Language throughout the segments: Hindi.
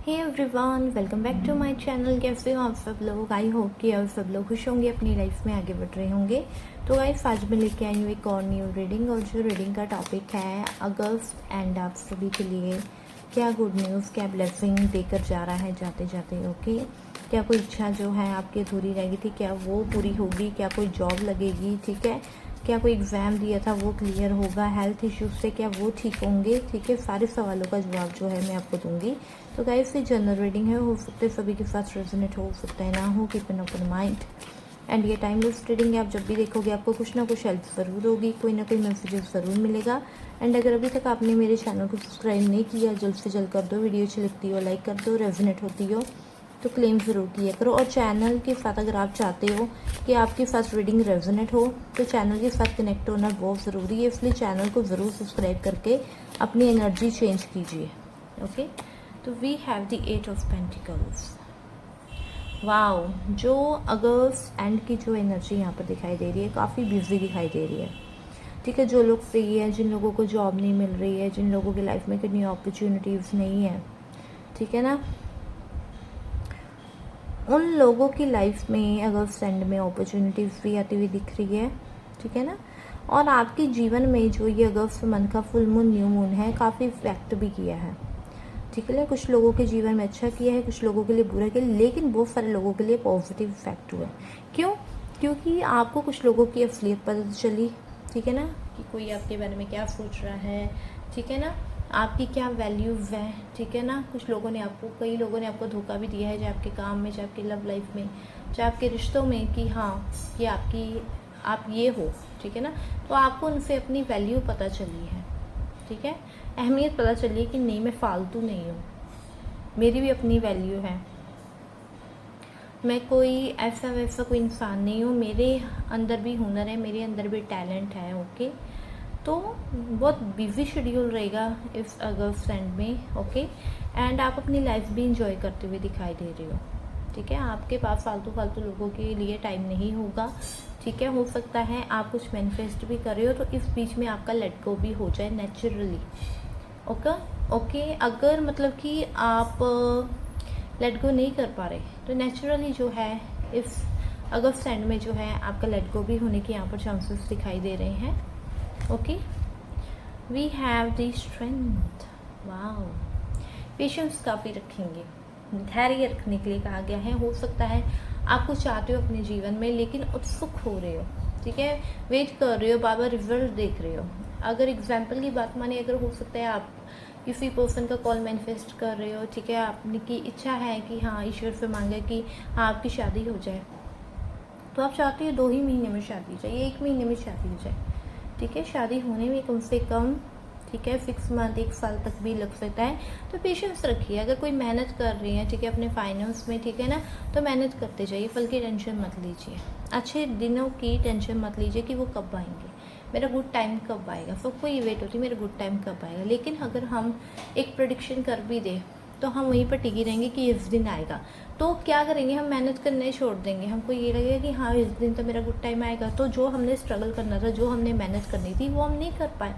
Hey everyone, welcome back to my channel. कैसे हो आप सब लोग? आई होप कि आप सब लोग खुश होंगे, अपनी लाइफ में आगे बढ़ रहे होंगे। तो गाइस, आज मैं लेके आई हूँ एक और न्यू रीडिंग, और जो रीडिंग का टॉपिक है अगस्त, एंड आप सभी के लिए क्या गुड न्यूज़, क्या ब्लेसिंग देकर जा रहा है जाते जाते। ओके, क्या कोई इच्छा जो है आपकी अधूरी रह गई थी, क्या वो पूरी होगी? क्या कोई जॉब लगेगी? ठीक है, क्या कोई एग्ज़ाम दिया था वो क्लियर होगा? हेल्थ इश्यूज से क्या वो ठीक होंगे? ठीक है, सारे सवालों का जवाब जो है मैं आपको दूंगी। तो गाइस, ये जनरल रीडिंग है, हो सकते हैं सभी के साथ रेजोनेट हो सकता है ना हो। Keep an open mind. And ये टाइमलेस रीडिंग है, आप जब भी देखोगे आपको कुछ ना कुछ हेल्प ज़रूर होगी, कोई ना कोई मैसेजेस ज़रूर मिलेगा। एंड अगर अभी तक आपने मेरे चैनल को सब्सक्राइब नहीं किया, जल्द से जल्द कर दो। वीडियो अच्छी लगती हो लाइक कर दो, रेजोनेट होती हो तो क्लेम ज़रूर किया करो। और चैनल के साथ अगर आप चाहते हो कि आपकी फर्स्ट रीडिंग रेजोनेट हो तो चैनल के साथ कनेक्ट होना बहुत ज़रूरी है, इसलिए चैनल को ज़रूर सब्सक्राइब करके अपनी एनर्जी चेंज कीजिए। ओके, तो we have the 8 of pentacles. Wow, जो अगस्त एंड की जो एनर्जी यहाँ पर दिखाई दे रही है काफ़ी बिजी दिखाई दे रही है। ठीक है, जो लोग फ्री है, जिन लोगों को जॉब नहीं मिल रही है, जिन लोगों की लाइफ में कितनी अपॉर्चुनिटीज़ नहीं है, ठीक है ना, उन लोगों की लाइफ में अगस्त एंड में अपॉर्चुनिटीज़ भी आती हुई दिख रही है। ठीक है ना, और आपके जीवन में जो ये अगस्त मंथ का फुल मून न्यू मून है काफ़ी इफेक्ट भी किया है। ठीक है ना, कुछ लोगों के जीवन में अच्छा किया है, कुछ लोगों के लिए बुरा किया, लेकिन बहुत सारे लोगों के लिए पॉजिटिव इफेक्ट हुआ। क्यों? क्योंकि आपको कुछ लोगों की असलियत पता चली। ठीक है ना, कि कोई आपके बारे में क्या सोच रहा है, ठीक है ना, आपकी क्या वैल्यूज़ है। ठीक है ना, कुछ लोगों ने आपको, कई लोगों ने आपको धोखा भी दिया है, चाहे आपके काम में, चाहे आपकी लव लाइफ में, चाहे आपके रिश्तों में, कि हाँ कि आप ये हो। ठीक है ना, तो आपको उनसे अपनी वैल्यू पता चली है। ठीक है, अहमियत पता चली कि नहीं, मैं फालतू नहीं हूँ, मेरी भी अपनी वैल्यू है, मैं कोई ऐसा वैसा कोई इंसान नहीं हूँ, मेरे अंदर भी हुनर है, मेरे अंदर भी टैलेंट है। ओके, तो बहुत बिजी शेड्यूल रहेगा इस अगस्त एंड में। ओके, एंड आप अपनी लाइफ भी इंजॉय करते हुए दिखाई दे रही हो। ठीक है, आपके पास फालतू फालतू लोगों के लिए टाइम नहीं होगा। ठीक है, हो सकता है आप कुछ मैनिफेस्ट भी कर रहे हो, तो इस बीच में आपका लेट गो भी हो जाए नेचुरली। ओके ओके, अगर मतलब कि आप लेट गो नहीं कर पा रहे तो नेचुरली जो है इस अगस्त एंड में जो है आपका लेट गो भी होने के यहाँ पर चांसेस दिखाई दे रहे हैं। Okay, we have the strength. Wow, patience काफ़ी रखेंगे, धैर्य रखने के लिए कहा गया है। हो सकता है आप कुछ चाहते हो अपने जीवन में, लेकिन उत्सुक हो रहे हो। ठीक है, वेट कर रहे हो, बार बार रिजल्ट देख रहे हो। अगर एग्जाम्पल की बात माने, अगर हो सकता है आप किसी पर्सन का कॉल मैनिफेस्ट कर रहे हो। ठीक है, आपने की इच्छा है कि हाँ, ईश्वर से मांगे कि हाँ आपकी शादी हो जाए, तो आप चाहते हो 2 ही महीने में शादी हो जाए, 1 महीने में शादी हो जाए। ठीक है, शादी होने में कम से कम, ठीक है, 6 मंथ, 1 साल तक भी लग सकता है। तो पेशेंस रखिए। अगर कोई मेहनत कर रही है, ठीक है, अपने फाइनेंस में, ठीक है ना, तो मेहनत करते जाइए, फल की टेंशन मत लीजिए, अच्छे दिनों की टेंशन मत लीजिए कि वो कब आएंगे, मेरा गुड टाइम कब आएगा। सबको ये वेट होती है मेरा गुड टाइम कब आएगा। लेकिन अगर हम एक प्रेडिक्शन कर भी दें तो हम वहीं पर टिकी रहेंगे कि इस दिन आएगा। तो क्या करेंगे, हम मेहनत करने छोड़ देंगे। हमको ये लगेगा कि हाँ इस दिन तो मेरा गुड टाइम आएगा, तो जो हमने स्ट्रगल करना था, जो हमने मेहनत करनी थी, वो हम नहीं कर पाए।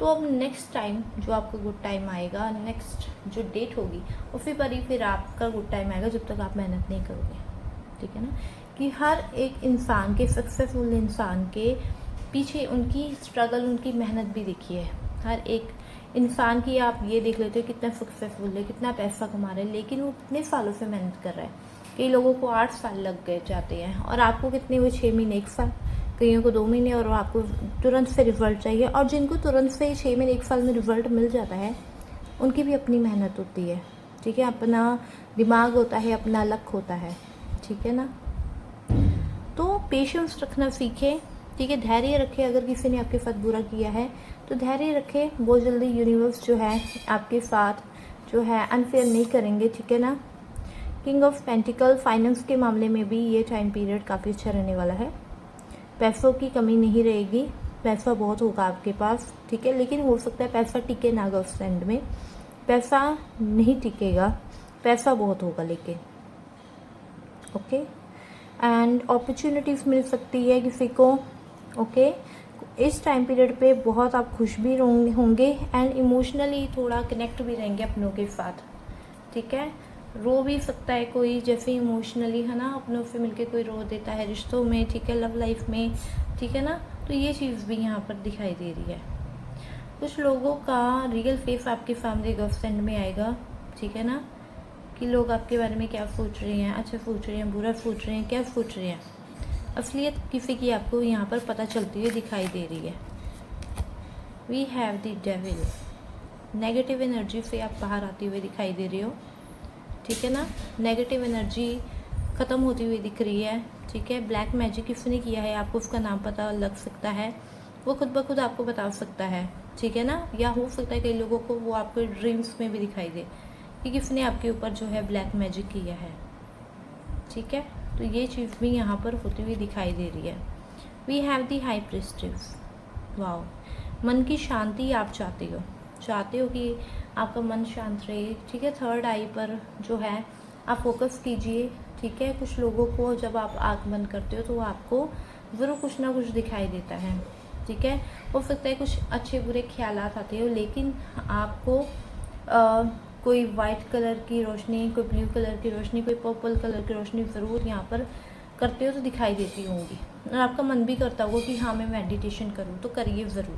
तो अब नेक्स्ट टाइम जो आपका गुड टाइम आएगा, नेक्स्ट जो डेट होगी, उसी पर ही फिर आपका गुड टाइम आएगा, जब तक आप मेहनत नहीं करोगे। ठीक है ना, कि हर एक इंसान के, सक्सेसफुल इंसान के पीछे उनकी स्ट्रगल, उनकी मेहनत भी देखिए। हर एक इंसान की आप ये देख लेते हो कितना सक्सेसफुल है, कितना पैसा कमा रहा है, लेकिन वो कितने सालों से मेहनत कर रहा है। कई लोगों को 8 साल लग गए जाते हैं, और आपको कितने हुए, 6 महीने, 1 साल, कईयों को 2 महीने, और आपको तुरंत से रिजल्ट चाहिए। और जिनको तुरंत से 6 महीने, 1 साल में रिजल्ट मिल जाता है, उनकी भी अपनी मेहनत होती है। ठीक है, अपना दिमाग होता है, अपना लक होता है। ठीक है ना, तो पेशेंस रखना सीखें। ठीक है, धैर्य रखें। अगर किसी ने आपके साथ बुरा किया है तो धैर्य रखें, बहुत जल्दी यूनिवर्स जो है आपके साथ जो है अनफेयर नहीं करेंगे। ठीक है ना, किंग ऑफ पेंटिकल, फाइनेंस के मामले में भी ये टाइम पीरियड काफ़ी अच्छा रहने वाला है। पैसों की कमी नहीं रहेगी, पैसा बहुत होगा आपके पास। ठीक है, लेकिन हो सकता है पैसा टिके ना, अगस्त एंड में पैसा नहीं टिकेगा, पैसा बहुत होगा लेकिन। ओके, एंड अपॉर्चुनिटीज़ मिल सकती है किसी को। ओके, इस टाइम पीरियड पे बहुत आप खुश भी होंगे, एंड इमोशनली थोड़ा कनेक्ट भी रहेंगे अपनों के साथ। ठीक है। रो भी सकता है कोई, जैसे इमोशनली है ना, अपनों से मिलके कोई रो देता है रिश्तों में, ठीक है, लव लाइफ में, ठीक है ना। तो ये चीज़ भी यहाँ पर दिखाई दे रही है। कुछ लोगों का रियल फेस आपके सामने गर्लफ्रेंड में आएगा, ठीक है ना, कि लोग आपके बारे में क्या सोच रहे हैं, अच्छा सोच रहे हैं, बुरा सोच रहे हैं, क्या सोच रहे हैं। असलियत किसी की आपको यहाँ पर पता चलती हुई दिखाई दे रही है। We have the devil. Negative energy से आप बाहर आते हुए दिखाई दे रहे हो, ठीक है ना। नेगेटिव एनर्जी ख़त्म होती हुई दिख रही है, ठीक है। ब्लैक मैजिक किसने किया है आपको उसका नाम पता लग सकता है, वो खुद ब खुद आपको बता सकता है, ठीक है ना। या हो सकता है कई लोगों को वो आपको ड्रीम्स में भी दिखाई दे कि किसने आपके ऊपर जो है ब्लैक मैजिक किया है, ठीक है। तो ये चीज़ भी यहाँ पर होती हुई दिखाई दे रही है। We have the high priestess. Wow, मन की शांति आप चाहते हो कि आपका मन शांत रहे, ठीक है। थर्ड आई पर जो है आप फोकस कीजिए, ठीक है। कुछ लोगों को जब आप आँख बंद करते हो तो आपको ज़रूर कुछ ना कुछ दिखाई देता है, ठीक है। हो सकता है कुछ अच्छे बुरे ख्यालात आते हो, लेकिन आपको कोई वाइट कलर की रोशनी, कोई ब्लू कलर की रोशनी, कोई पर्पल कलर की रोशनी ज़रूर यहाँ पर करते हो तो दिखाई देती होंगी। और आपका मन भी करता होगा कि हाँ मैं मेडिटेशन करूँ, तो करिए ज़रूर,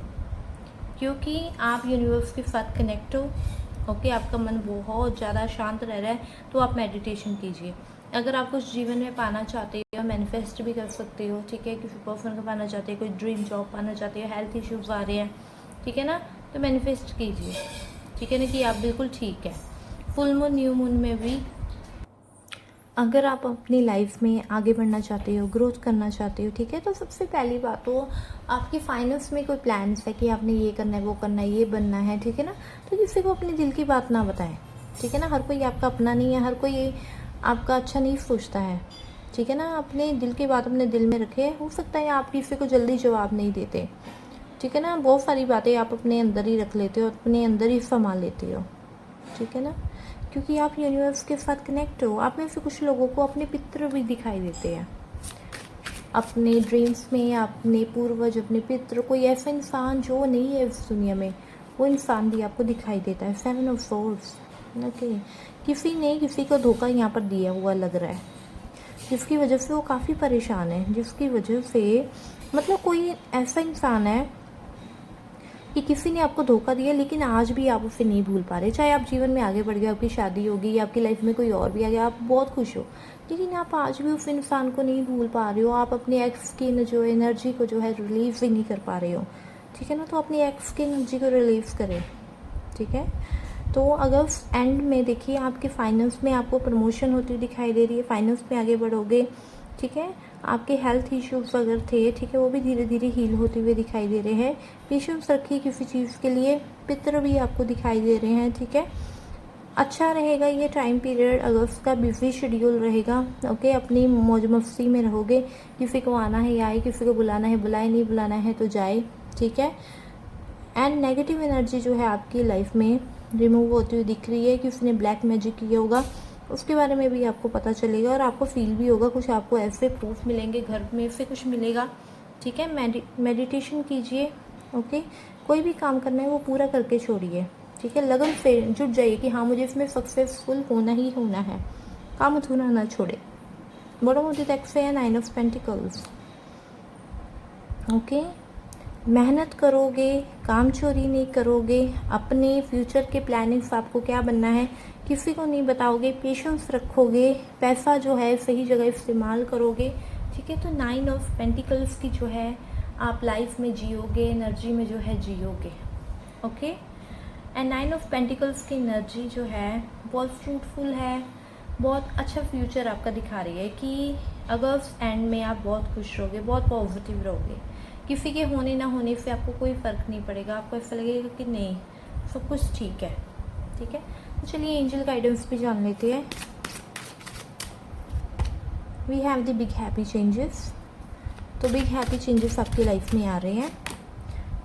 क्योंकि आप यूनिवर्स के साथ कनेक्ट हो, ओके। आपका मन बहुत ज़्यादा शांत रह रहा है तो आप मेडिटेशन कीजिए। अगर आप कुछ जीवन में पाना चाहते हो, मैनिफेस्ट भी कर सकते हो, ठीक है। किसी पर्सन को पाना चाहते हो, कोई ड्रीम जॉब पाना चाहते हो, हेल्थ इश्यूज आ रहे हैं, ठीक है ना, तो मैनिफेस्ट कीजिए, ठीक है ना, कि आप बिल्कुल ठीक है। फुल मून न्यू मून में भी अगर आप अपनी लाइफ में आगे बढ़ना चाहते हो, ग्रोथ करना चाहते हो, ठीक है, तो सबसे पहली बात तो आपकी फाइनेंस में कोई प्लान्स है कि आपने ये करना है, वो करना है, ये बनना है, ठीक है ना, तो किसी को अपने दिल की बात ना बताएं, ठीक है ना। हर कोई आपका अपना नहीं है, हर कोई आपका अच्छा नहीं सोचता है, ठीक है ना। अपने दिल की बात अपने दिल में रखें। हो सकता है आप किसी को जल्दी जवाब नहीं देते, ठीक है ना। बहुत सारी बातें आप अपने अंदर ही रख लेते हो, अपने अंदर ही संभाल लेते हो, ठीक है ना, क्योंकि आप यूनिवर्स के साथ कनेक्ट हो। आप में से कुछ लोगों को अपने पितृ भी दिखाई देते हैं अपने ड्रीम्स में, अपने पूर्वज, अपने पितृ, कोई ऐसा इंसान जो नहीं है इस दुनिया में, वो इंसान भी आपको दिखाई देता है। 7 ऑफ सोर्ड्स, ओके। किसी ने किसी को धोखा यहाँ पर दिया हुआ लग रहा है, जिसकी वजह से वो काफ़ी परेशान है, जिसकी वजह से मतलब कोई ऐसा इंसान है कि किसी ने आपको धोखा दिया, लेकिन आज भी आप उसे नहीं भूल पा रहे। चाहे आप जीवन में आगे बढ़ गए, आपकी शादी होगी या आपकी लाइफ में कोई और भी आ गया, आप बहुत खुश हो, लेकिन आप आज भी उस इंसान को नहीं भूल पा रहे हो। आप अपने एक्स की जो एनर्जी को जो है रिलीव भी नहीं कर पा रहे हो, ठीक है ना। तो अपनी एक्स की एनर्जी को रिलीव करें, ठीक है। तो अगर एंड में देखिए आपके फाइनेंस में आपको प्रमोशन होती दिखाई दे रही है, फाइनेंस में आगे बढ़ोगे, ठीक है। आपके हेल्थ इश्यूज अगर थे, ठीक है, वो भी धीरे धीरे हील होते हुए दिखाई दे रहे हैं। पेशेंस रखिए किसी चीज़ के लिए। पितृ भी आपको दिखाई दे रहे हैं, ठीक है। अच्छा रहेगा ये टाइम पीरियड, अगस्त का बिजी शेड्यूल रहेगा, ओके। अपनी मौज मस्ती में रहोगे, किसी को आना है आए, किसी को बुलाना है बुलाए, नहीं बुलाना है तो जाए, ठीक है। एंड नेगेटिव एनर्जी जो है आपकी लाइफ में रिमूव होती हुई दिख रही है कि उसने ब्लैक मैजिक किया होगा, उसके बारे में भी आपको पता चलेगा और आपको फील भी होगा। कुछ आपको ऐसे प्रूफ मिलेंगे, घर में से कुछ मिलेगा, ठीक है। मेडिटेशन कीजिए, ओके। कोई भी काम करना है वो पूरा करके छोड़िए, ठीक है। लगन से जुट जाइए कि हाँ मुझे इसमें सक्सेसफुल होना ही होना है, काम अधूरा ना छोड़े। बॉटम ऑफ द डेक से है 9 ऑफ पेंटिकल्स, ओके। मेहनत करोगे, काम चोरी नहीं करोगे, अपने फ्यूचर के प्लानिंग्स आपको क्या बनना है किसी को नहीं बताओगे, पेशेंस रखोगे, पैसा जो है सही जगह इस्तेमाल करोगे, ठीक है। तो 9 ऑफ पेंटिकल्स की जो है आप लाइफ में जियोगे, एनर्जी में जो है जियोगे, ओके। एंड 9 ऑफ पेंटिकल्स की एनर्जी जो है बहुत फ्रूटफुल है, बहुत अच्छा फ्यूचर आपका दिखा रही है कि अगस्त एंड में आप बहुत खुश रहोगे, बहुत पॉजिटिव रहोगे। किसी के होने ना होने से आपको कोई फ़र्क नहीं पड़ेगा, आपको ऐसा लगेगा कि नहीं सब कुछ ठीक है, ठीक है। तो चलिए एंजल गाइडेंस भी जान लेते हैं। We have the big happy changes. तो बिग हैप्पी चेंजेस आपकी लाइफ में आ रहे हैं।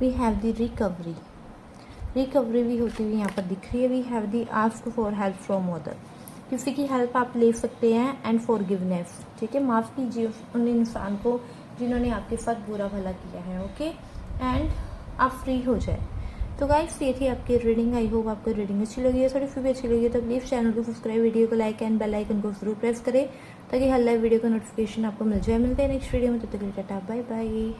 We have the recovery, recovery भी होती हुई यहाँ पर दिख रही है। We have the ask for help from other, किसी की हेल्प आप ले सकते हैं। एंड फॉरगिवनेस, ठीक है, माफ़ कीजिए उन इंसान को जिन्होंने आपके साथ बुरा भला किया है, ओके। एंड आप फ्री हो जाए, तो गाइस ये थी आपकी रीडिंग। आई होप आपको रीडिंग अच्छी लगी है। थोड़ी सी भी अच्छी लगी है तो प्लीज़ चैनल को सब्सक्राइब, वीडियो को लाइक एंड बेल आइकन को जरूर प्रेस करें ताकि हर लाइव वीडियो का नोटिफिकेशन आपको मिल जाए। मिलते हैं नेक्स्ट वीडियो में, तब तक के लिए टाटा बाय बाय।